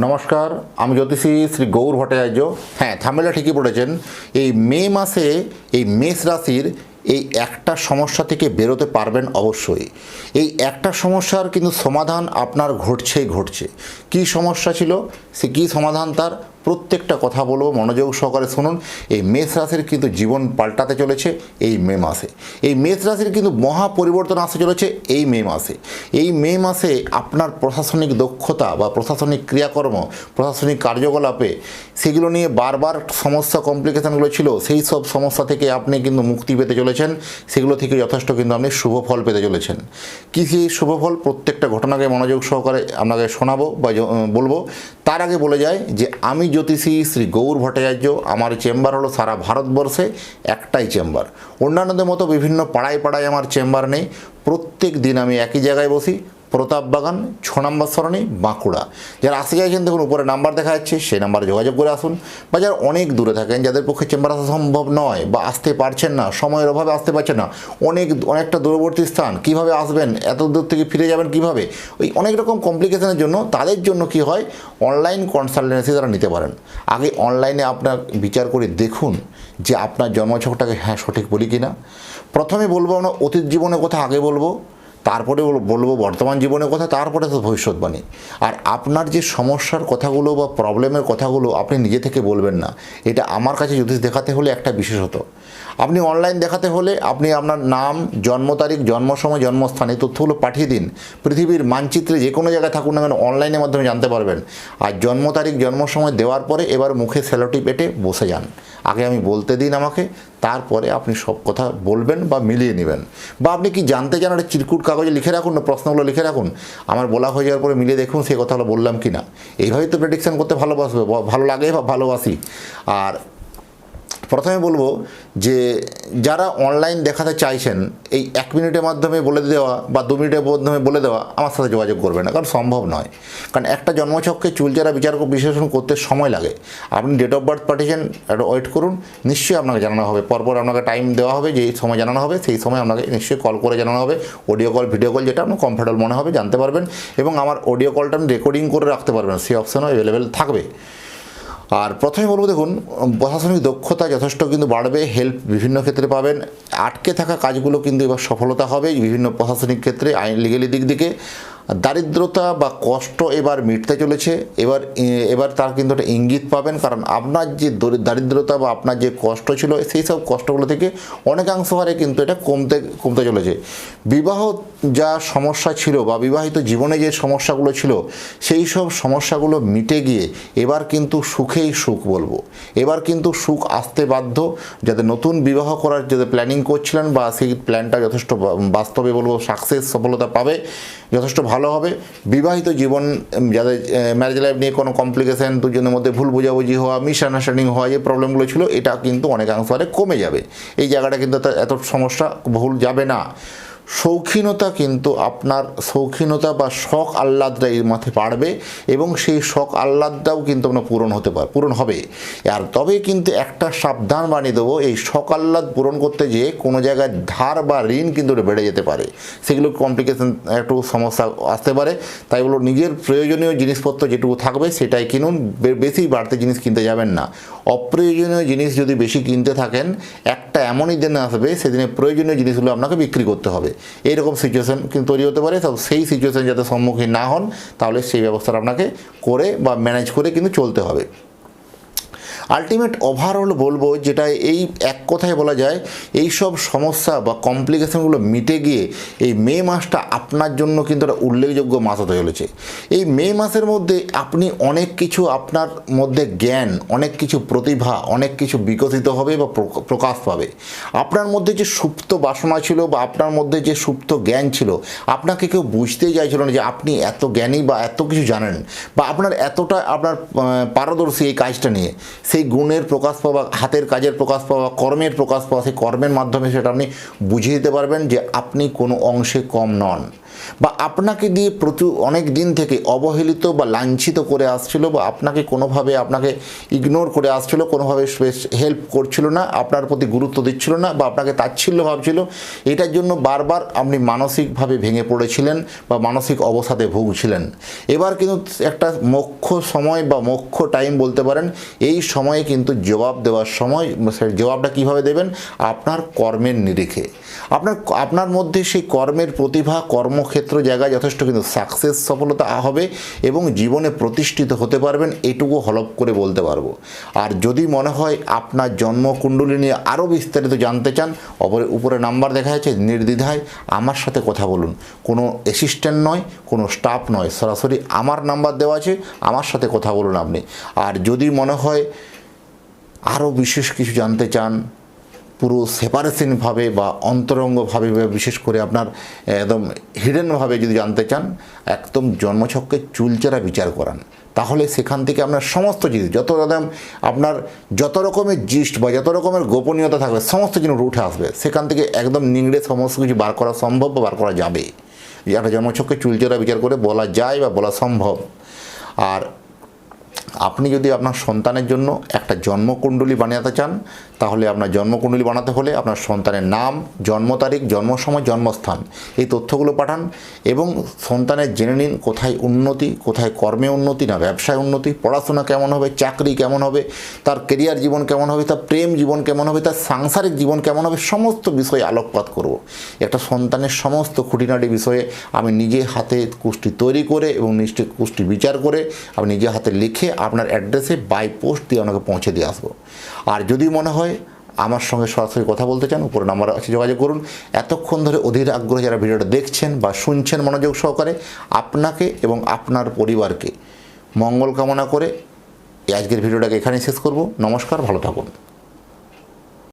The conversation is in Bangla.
নমস্কার, আমি জ্যোতিষী শ্রী গৌর ভট্টাচার্য। হ্যাঁ, থাম্বনেলে ঠিকই পড়েছেন। এই মে মাসে এই মেষ রাশির এই একটা সমস্যা থেকে বেরোতে পারবেন অবশ্যই। এই একটা সমস্যার কিন্তু সমাধান আপনার ঘটছে। কি সমস্যা ছিল, সে কি সমাধান, তার প্রত্যেকটা কথা বলবো, মনোযোগ সহকারে শুনুন। এই মেষ রাশির কিন্তু জীবন পাল্টাতে চলেছে এই মে মাসে। এই মেষ রাশির কিন্তু মহা পরিবর্তন আসতে চলেছে এই মে মাসে। এই মে মাসে আপনার প্রশাসনিক দক্ষতা বা প্রশাসনিক ক্রিয়াকর্ম, প্রশাসনিক কার্যকলাপে সেগুলো নিয়ে বারবার সমস্যা কমপ্লিকেশানগুলো ছিল, সেই সব সমস্যা থেকে আপনি কিন্তু মুক্তি পেতে চলেছেন। সেগুলো থেকে যথেষ্ট কিন্তু আপনি শুভ ফল পেতে চলেছেন। কী সেই শুভ ফল, প্রত্যেকটা ঘটনাকে মনোযোগ সহকারে আপনাকে শোনাবো বা বলবো। তার আগে বলে যায় যে আমি জ্যোতিষী শ্রী গৌর ভট্টাচার্য। আমার চেম্বার হলো সারা ভারতবর্ষে একটাই চেম্বার। অন্যান্যদের মতো বিভিন্ন পাড়ায় আমার চেম্বার নেই। প্রত্যেক দিন আমি একই জায়গায় বসি, প্রতাপবাগান, 6 নম্বর সরণি, বাঁকুড়া। যারা আসতে চাইছেন দেখুন উপরে নাম্বার দেখা যাচ্ছে, সেই নাম্বারে যোগাযোগ করে আসুন। বা যারা অনেক দূরে থাকেন, যাদের পক্ষে চেম্বার আসা সম্ভব নয় বা আসতে পারছেন না, সময়ের অভাবে আসতে পারছেন না, অনেকটা দূরবর্তী স্থান, কিভাবে আসবেন, এত দূর থেকে ফিরে যাবেন কিভাবে, ওই অনেক রকম কমপ্লিকেশনের জন্য তাদের জন্য কি হয়, অনলাইন কনসালটেন্সি তারা নিতে পারেন। আগে অনলাইনে আপনার বিচার করে দেখুন যে আপনার জন্মছকটাকে হ্যাঁ সঠিক বলি কি না। প্রথমে বলবো আমরা অতীত জীবনের কথা আগে বলবো, তারপরে বলবো বর্তমান জীবনের কথা, তারপরে তো ভবিষ্যৎবাণী। আর আপনার যে সমস্যার কথাগুলো বা প্রবলেমের কথাগুলো আপনি নিজে থেকে বলবেন না। এটা আমার কাছে জ্যোতিষ দেখাতে হলে একটা বিশেষত। আপনি অনলাইন দেখাতে হলে আপনি আপনার নাম, জন্ম তারিখ, জন্ম সময়, জন্মস্থান এই তথ্যগুলো পাঠিয়ে দিন। পৃথিবীর মানচিত্রে যে কোনো জায়গায় থাকুন না কেন অনলাইনের মাধ্যমে জানতে পারবেন। আর জন্ম তারিখ, জন্ম সময় দেওয়ার পরে এবার মুখে সেলোটি পেটে বসে যান। আগে আমি বলতে দিন আমাকে, তারপরে আপনি সব কথা বলবেন বা মিলিয়ে নেবেন। বা আপনি কি জানতে চান একটা চিরকুট কাগজে লিখে রাখুন না, প্রশ্নগুলো লিখে রাখুন। আমার বলা হয়ে যাওয়ার পরে মিলিয়ে দেখুন সেই কথাগুলো বললাম কি না। এইভাবেই তো প্রেডিকশান করতে ভালো লাগে বা ভালোবাসি। আর প্রথমে বলবো যে যারা অনলাইন দেখাতে চাইছেন, এই 1 মিনিটের মাধ্যমে বলে দেওয়া বা 2 মিনিটের মাধ্যমে বলে দেওয়া আমার সাথে যোগাযোগ করবে না, কারণ সম্ভব নয়। কারণ একটা জন্মছককে চুলচেরা বিশ্লেষণ করতে সময় লাগে। আপনি ডেট অফ বার্থ পাঠিয়েছেন, একটা ওয়েট করুন, নিশ্চয়ই আপনাকে জানানো হবে। পরপর আপনাকে টাইম দেওয়া হবে, যেই সময় জানানো হবে সেই সময় আপনাকে নিশ্চয়ই কল করে জানানো হবে। অডিও কল, ভিডিও কল, যেটা আপনার কমফর্টেবল মনে হবে জানতে পারবেন। এবং আমার অডিও কলটা আপনি রেকর্ডিং করে রাখতে পারবেন, সেই অপশানও অ্যাভেলেবেল থাকবে। আর প্রথমে বলবো দেখুন, প্রশাসনিক দক্ষতা যথেষ্ট কিন্তু বাড়বে, হেল্প বিভিন্ন ক্ষেত্রে পাবেন। আটকে থাকা কাজগুলো কিন্তু এবার সফলতা হবে বিভিন্ন প্রশাসনিক ক্ষেত্রে, আইন লিগালি দিক থেকে। দারিদ্রতা বা কষ্ট এবার মিটতে চলেছে। এবার তার কিন্তু একটা ইঙ্গিত পাবেন, কারণ আপনার যে দারিদ্রতা বা আপনার যে কষ্ট ছিল সেই সব কষ্টগুলো থেকে অনেকাংশ হারে কিন্তু এটা কমতে চলেছে। বিবাহ যা সমস্যা ছিল বা বিবাহিত জীবনে যে সমস্যাগুলো ছিল সেই সব সমস্যাগুলো মিটে গিয়ে এবার কিন্তু সুখেই সুখ বলবো। এবার কিন্তু সুখ আসতে বাধ্য। যাদের নতুন বিবাহ করার যাদের প্ল্যানিং করছিলেন বা সেই প্ল্যানটা যথেষ্ট বাস্তবে বলবো সফলতা পাবে, যথেষ্ট ভালো হবে। বিবাহিত জীবন যাদের ম্যারেজ লাইফ নিয়ে কোনো কমপ্লিকেশান, দুজনের মধ্যে ভুল বোঝাবুঝি হওয়া, মিসআন্ডারস্ট্যান্ডিং হওয়া, যে প্রবলেমগুলো ছিল এটা কিন্তু অনেকাংশ হারে কমে যাবে। এই জায়গাটা কিন্তু এত সমস্যা ভুল যাবে না। শৌখিনতা কিন্তু আপনার বা শখ আহ্লাদটা এই মাথায় বাড়বে, এবং সেই শখ আহ্লাদটাও কিন্তু আপনার পূরণ হবে। আর তবে কিন্তু একটা সাবধান বানিয়ে দেবো, এই শখ আহ্লাদ পূরণ করতে যেয়ে কোনো জায়গায় ধার বা ঋণ কিন্তু বেড়ে যেতে পারে। সেগুলো কমপ্লিকেশন, একটু সমস্যা আসতে পারে। তাই বলো নিজের প্রয়োজনীয় জিনিসপত্র যেটুকু থাকবে সেটাই কিনুন, বেশি বাড়তি জিনিস কিনতে যাবেন না। অপ্রয়োজনীয় জিনিস যদি বেশি কিনতে থাকেন, একটা এমনই দিন আসবে সেদিনে প্রয়োজনীয় জিনিসগুলো আপনাকে বিক্রি করতে হবে। এইরকম সিচুয়েশন কিন্তু তৈরি হতে পারে। তো সেই সিচুয়েশন যাতে সম্মুখীন না হন, তাহলে সেই ব্যবস্থাটা আপনাকে করে বা ম্যানেজ করে কিন্তু চলতে হবে। আলটিমেট ওভারঅল বলবো যেটা এই এক কথায় বলা যায়, এই সব সমস্যা বা কমপ্লিকেশনগুলো মিটে গিয়ে এই মে মাসটা আপনার জন্য কিন্তু একটা উল্লেখযোগ্য মাস হতে চলেছে। এই মে মাসের মধ্যে আপনি অনেক কিছু, আপনার মধ্যে জ্ঞান, অনেক কিছু প্রতিভা, অনেক কিছু বিকশিত হবে বা প্রকাশ পাবে। আপনার মধ্যে যে সুপ্ত বাসনা ছিল বা আপনার মধ্যে যে সুপ্ত জ্ঞান ছিল, আপনাকে কেউ বুঝতেই চাইছিল না যে আপনি এত জ্ঞানী বা এত কিছু জানেন বা আপনার এতটা আপনার পারদর্শী এই কাজটা নিয়ে। সেই গুণের প্রকাশ পাওয়া, হাতের কাজের প্রকাশ পাওয়া, কর্মের প্রকাশ পাওয়া, সেই কর্মের মাধ্যমে সেটা আপনি বুঝিয়ে দিতে পারবেন যে আপনি কোনো অংশে কম নন। বা আপনাকে দিয়ে অনেক দিন থেকে অবহেলিত বা লাঞ্ছিত করে আসছিল, বা আপনাকে কোনোভাবে আপনাকে ইগনোর করে আসছিল, কোনোভাবে হেল্প করছিল না, আপনার প্রতি গুরুত্ব দিচ্ছিল না, বা আপনাকে তাচ্ছিল্য ভাবছিল, এটার জন্য বারবার আপনি মানসিকভাবে ভেঙে পড়েছিলেন বা মানসিক অবসাদে ভুগছিলেন। এবার কিন্তু একটা মোক্ষ সময় বা মোক্ষ টাইম বলতে পারেন, এই সময়ে কিন্তু জবাব দেওয়ার সময়। জবাবটা কীভাবে দেবেন? আপনার কর্মের নিরিখে। আপনার মধ্যে সেই কর্মের প্রতিভা, কর্মক্ষেত্র জায়গায় যথেষ্ট কিন্তু সাকসেস, সফলতা হবে এবং জীবনে প্রতিষ্ঠিত হতে পারবেন, এটুকু হলপ করে বলতে পারবো। আর যদি মনে হয় আপনার জন্মকুণ্ডলী নিয়ে আরও বিস্তারিত জানতে চান, উপরে নাম্বার দেখা যাচ্ছে, নির্দ্বিধায় আমার সাথে কথা বলুন। কোনো অ্যাসিস্ট্যান্ট নয়, কোনো স্টাফ নয়, সরাসরি আমার নাম্বার দেওয়া আছে, আমার সাথে কথা বলুন আপনি। আর যদি মনে হয় আরও বিশেষ কিছু জানতে চান, পুরো সেপারেশনভাবে বা অন্তরঙ্গভাবে, বিশেষ করে আপনার একদম হিডেনভাবে যদি জানতে চান, একদম জন্মছককে চুলচেরা বিচার করান, তাহলে সেখান থেকে আপনার সমস্ত জিনিস, আপনার যত রকমের জিস্ট বা যত রকমের গোপনীয়তা থাকবে, সমস্ত জিনিস উঠে আসবে। সেখান থেকে একদম নিংড়ে সমস্ত কিছু বার করা সম্ভব বা বার করা যাবে। একটা জন্মছককে চুলচেরা বিচার করে বলা যায় বা বলা সম্ভব। আর আপনি যদি আপনার সন্তানের জন্য একটা জন্মকুণ্ডলী বানাতে চান, তাহলে আপনার জন্মকুণ্ডলী বানাতে হলে আপনার সন্তানের নাম, জন্ম তারিখ, জন্ম সময়, জন্মস্থান, এই তথ্যগুলো পাঠান এবং সন্তানের জেনে নিন কোথায় উন্নতি, কোথায় কর্মে উন্নতি না ব্যবসায় উন্নতি, পড়াশোনা কেমন হবে, চাকরি কেমন হবে, তার কেরিয়ার জীবন কেমন হবে, তার প্রেম জীবন কেমন হবে, তার সাংসারিক জীবন কেমন হবে, সমস্ত বিষয়ে আলোকপাত করব। একটা সন্তানের সমস্ত খুঁটিনাটি বিষয়ে আমি নিজে হাতে কুষ্টি তৈরি করে এবং কুষ্টি বিচার করে আমি নিজে হাতে লিখে আপনার অ্যাড্রেসে বাই পোস্ট দিয়ে আপনাকে পৌঁছে দিয়ে আসবো। আর যদি মনে হয় আমার সঙ্গে সরাসরি কথা বলতে চান, উপরে নাম্বার আছে, যোগাযোগ করুন। এতক্ষণ ধরে অধীর আগ্রহে যারা ভিডিওটা দেখছেন বা শুনছেন মনোযোগ সহকারে, আপনাকে এবং আপনার পরিবারকে মঙ্গল কামনা করে আজকের ভিডিওটাকে এখানেই শেষ করব। নমস্কার, ভালো থাকুন।